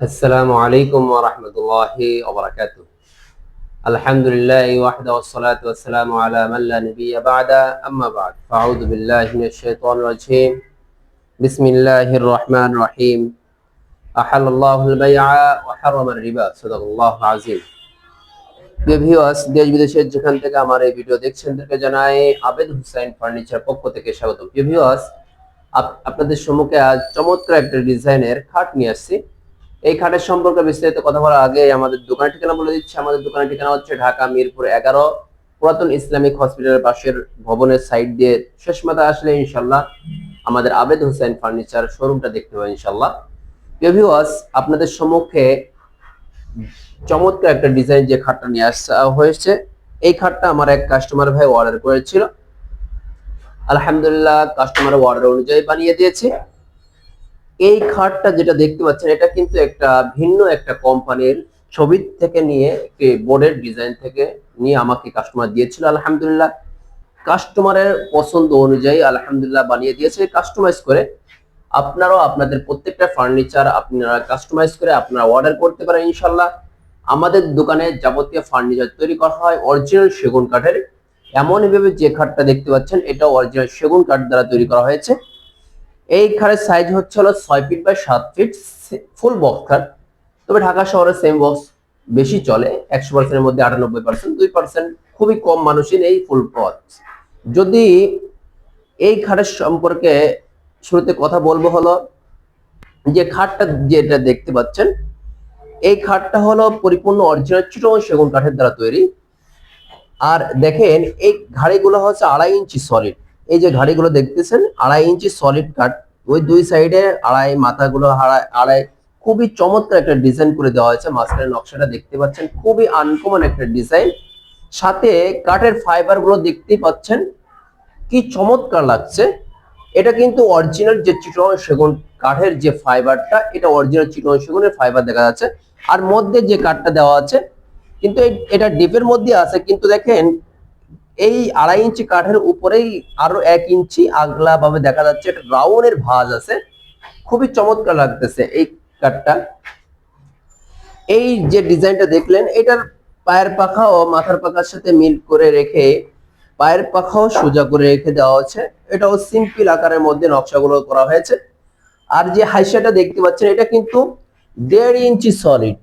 السلام عليكم ورحمة الله وبركاته. الحمد لله وحده والصلاة والسلام على من لا نبي بعد. أما بعد فأعوذ بالله من الشيطان الرجيم. بسم الله الرحمن الرحيم. أحل الله البيع وحرم الربا. صدق الله العظيم. Viewers, দেশ বিদেশের যেখান থেকে আমার এই ভিডিও দেখছেন তাদেরকে জানাই আবেদ হুসাইন ফার্নিচার পক্ষ থেকে স্বাগত। ভিউয়ার্স, আপনাদের সম্মুখে আজ চমৎকার একটা ডিজাইনের খাট নিয়ে আসছি। এই খাটের সম্পর্কে বিস্তারিত কথা বলার আগে আমাদের দোকানের ঠিকানা বলে দিচ্ছি। আমাদের দোকানের ঠিকানা হচ্ছে ঢাকা মিরপুর 11, পুরাতন ইসলামিক হসপিটালের পাশের ভবনের সাইড দিয়ে শেষ মাথায় আসলে ইনশাল্লাহ আমাদের আবেদ হুসাইন ফার্নিচার শোরুমটা দেখতে পাবেন ইনশাল্লাহ। ভিউয়ার্স, আপনাদের সম্মুখে চমৎকার একটা ডিজাইন যে খাটটা নিয়ে আসা হয়েছে, এই খাটটা আমার এক কাস্টমার ভাই অর্ডার করেছিল। আলহামদুলিল্লাহ, কাস্টমারের অর্ডার অনুযায়ী বানিয়ে দিয়েছে। এই খাটটা যেটা দেখতে পাচ্ছেন, এটা কিন্তু একটা ভিন্ন একটা কোম্পানির ছবি থেকে নিয়ে একটি বোর্ডের ডিজাইন থেকে নিয়ে আমাকে কাস্টমার দিয়েছিল। আলহামদুলিল্লাহ, কাস্টমারের পছন্দ অনুযায়ী আলহামদুলিল্লাহ বানিয়ে দিয়েছে। কাস্টমাইজ করে আপনারাও আপনাদের প্রত্যেকটা ফার্নিচার আপনারা কাস্টমাইজ করে আপনারা অর্ডার করতে পারেন ইনশাল্লাহ। আমাদের দোকানে যাবতীয় ফার্নিচার তৈরি করা হয় অরিজিনাল সেগুন কাঠের। এমন ভাবে যে খাটটা দেখতে পাচ্ছেন, এটা অরিজিনাল সেগুন কাঠ দ্বারা তৈরি করা হয়েছে। এই খাটের সাইজ হচ্ছে হলো 6 feet by 7 feet, full box খাট। তবে ঢাকা শহরে সেম বক্স বেশি চলে, 100%-এর মধ্যে 98%, 2% খুবই কম মানুষই নেই ফুল বক্স। যদি এই খাটের সম্পর্কে শুরুতে কথা বলবো হলো যে খাটটা যেটা দেখতে পাচ্ছেন, এই খাটটা হলো পরিপূর্ণ অরিজিনাল চিটাগং সেগুন কাঠের দ্বারা তৈরি। আর দেখেন, এই ঘাড়িগুলো হচ্ছে 2.5 ইঞ্চি সলিড। এই যে ঘাড়িগুলো দেখতেছেন, 2.5 ইঞ্চি সলিড কাঠ। ওই দুই সাইডে 2.5, মাথাগুলো 2.5। খুবই চমৎকার একটা ডিজাইন করে দেওয়া হয়েছে। মাঝখানে নকশাটা দেখতে পাচ্ছেন, খুবই আনকমন একটা ডিজাইন। সাথে কাঠের ফাইবার গুলো দেখতেই পাচ্ছেন কি চমৎকার লাগছে। এটা কিন্তু অরিজিনাল যে চিটাগং সেগুন কাঠের যে ফাইবারটা, এটা অরিজিনাল চিটাগং সেগুনের ফাইবার দেখা যাচ্ছে। আর মধ্যে যে কাঠটা দেওয়া আছে, কিন্তু এটা ডিপের মধ্যে আছে, কিন্তু দেখেন এই 2.5 ইঞ্চি কাঠের উপরেই আরো 1 ইঞ্চি আগলা ভাবে দেখা যাচ্ছে, একটা রাউন্ডের ভাঁজ আছে। খুবই চমৎকার লাগতেছে এই কাঠটা। এই যে ডিজাইনটা দেখলেন, এটার পায়ের পাখা ও মাথার পাখার সাথে মিল করে রেখে পায়ের পাখাও সোজা করে রেখে দেওয়া হচ্ছে। এটাও সিম্পল আকারের মধ্যে নকশাগুলো করা হয়েছে। আর যে হাইসাটা দেখতে পাচ্ছেন, এটা কিন্তু 1.5 ইঞ্চি সলিড।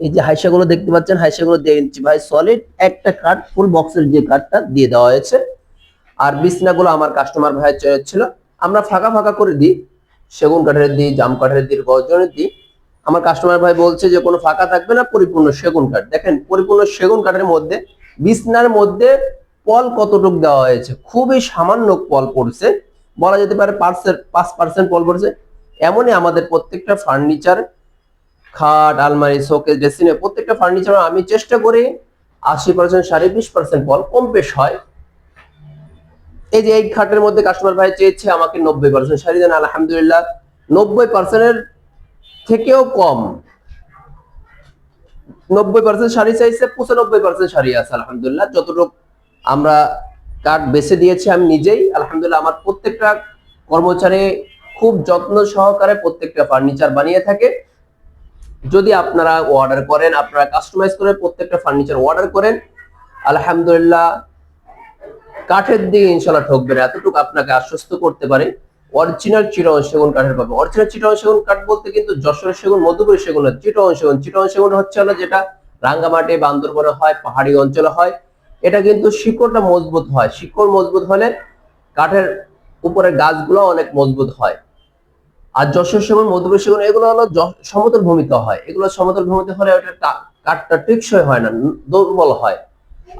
এই যে হাইসাগুলো দেখতে পাচ্ছেন, হাইসাগুলো 1.5 ইঞ্চি ভাই সলিড একটা কাঠ, ফুল বক্সের যে কাঠটা দিয়ে দেওয়া হয়েছে। আর বিছনাগুলো আমার কাস্টমার ভাই ছিল, আমরা ফাঁকা ফাঁকা করে দিই, সেগুন কাঠের দিই, জাম কাঠের দিই, গর্জনের দিই। আমার কাস্টমার ভাই বলছে যে কোনো ফাঁকা থাকবে না, পরিপূর্ণ সেগুন কাঠ। দেখেন, পরিপূর্ণ সেগুন কাঠের মধ্যে বিছনার মধ্যে পল কতটুক দেওয়া হয়েছে, খুবই সামান্য পল পড়ছে, বলা যেতে পারে 5% পল পড়ছে। এমনই আমাদের প্রত্যেকটা ফার্নিচার, খাট, আলমারি, শোকেস, ড্রেসিং, প্রত্যেকটা ফার্নিচার আমি চেষ্টা করি 80%, 20% পল কম বেশ হয়। এই যে এই খাটের মধ্যে কাস্টমার ভাই চেয়েছে আমাকে 90% শাড়ি দেন। আলহামদুলিল্লাহ, 90%-এর থেকেও কম, 90% শাড়ি চাইছে, 95% শাড়ি আছে। আলহামদুলিল্লাহ, যতটুকু আমরা কাঠ বেছে দিয়েছি আমি নিজেই। আলহামদুলিল্লাহ, আমার প্রত্যেকটা কর্মচারী খুব যত্ন সহকারে প্রত্যেকটা ফার্নিচার বানিয়ে থাকে। যদি আপনারা অর্ডার করেন, আপনারা কাস্টমাইজ করে প্রত্যেকটা ফার্নিচার অর্ডার করেন, আলহামদুলিল্লাহ কাঠের দিকে ইনশাল্লাহ ঠকবে না, এতটুকু আপনাকে আশ্বস্ত করতে পারে। অরিজিনাল চিটাগং সেগুন কাঠের পাবে। অরিজিনাল চিটাগং সেগুন কাঠ বলতে কিন্তু যশোরের সেগুন, মধুপুরের সেগুন না, চিটাগং সেগুন। চিটাগং সেগুন হচ্ছে হলো যেটা রাঙ্গামাটি, বান্দরবনে হয়, পাহাড়ি অঞ্চলে হয়। এটা কিন্তু শিকড়টা মজবুত হয়, শিকড় মজবুত হলে কাঠের উপরে গাছগুলো অনেক মজবুত হয়। আর যশোর সেগুন, মধুপুরের সেগুন, এগুলো হলো সমতল ভূমিতে হয়। এগুলো সমতল ভূমিতে হলে ওটা কাঠটা টেকসই হয় না, দুর্বল হয়।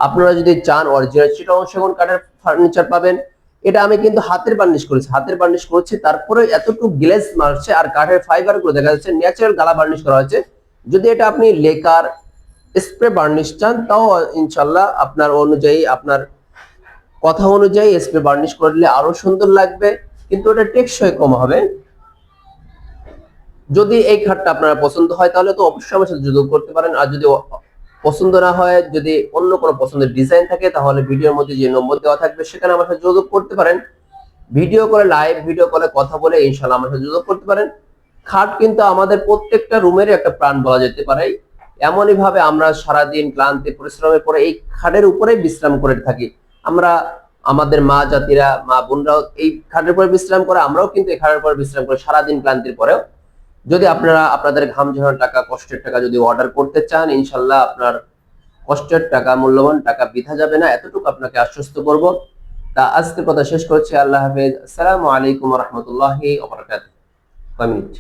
আপনারা যদি চান অরিজিনাল চিটাগং সেগুন কাঠের ফার্নিচার পাবেন। এটা আমি কিন্তু হাতের বার্নিশ করেছি, হাতের বার্নিশ করছি, তারপরে এতটুকু গ্লেজ মারছে। আর কাঠের ফাইবার গুলো দেখা যাচ্ছে ন্যাচারাল গালা বার্নিশ করা হয়েছে। যদি এটা আপনি লেকার স্প্রে বার্নিশ চান, তাও ইনশাল্লাহ আপনার অনুযায়ী, আপনার কথা অনুযায়ী স্প্রে বার্নিশ করলে আরো সুন্দর লাগবে, কিন্তু এটা টেকসই কম হবে। যদি এই খাটটা আপনার পছন্দ হয় তাহলে তো অবশ্যই আমার সাথে যোগাযোগ করতে পারেন। আর যদি পছন্দ না হয়, যদি অন্য কোনো পছন্দের ডিজাইন থাকে, তাহলে ভিডিওর মধ্যে যে নম্বর দেওয়া থাকবে সেখানে আমার সাথে যোগাযোগ করতে পারেন। ভিডিও কলে, লাইভ ভিডিও কলে কথা বলে ইনশাআল্লাহ আমার সাথে যোগাযোগ করতে পারেন। খাট কিন্তু আমাদের প্রত্যেকটা রুমের একটা প্রাণ বলা যেতে পারে। এমনই ভাবে আমরা সারাদিন ক্লান্তি পরিশ্রমের পরে এই খাটের উপরে বিশ্রাম করে থাকি। আমরা আমাদের মা জাতিরা, মা বোনরাও এই খাটের উপরে বিশ্রাম করে, আমরাও কিন্তু এই খাটের উপরে বিশ্রাম করি সারাদিন ক্লান্তির পরেও। যদি আপনারা আপনাদের ঘাম ঝরানোর টাকা, কষ্টের টাকা যদি অর্ডার করতে চান, ইনশাল্লাহ আপনার কষ্টের টাকা, মূল্যবান টাকা বৃথা যাবে না, এতটুকু আপনাকে আশ্বস্ত করব। তা আজকের কথা শেষ করছি। আল্লাহ হাফেজ। আসসালামু আলাইকুম ওয়া রাহমাতুল্লাহি ওয়া বারাকাতুহু। 5 মিনিট।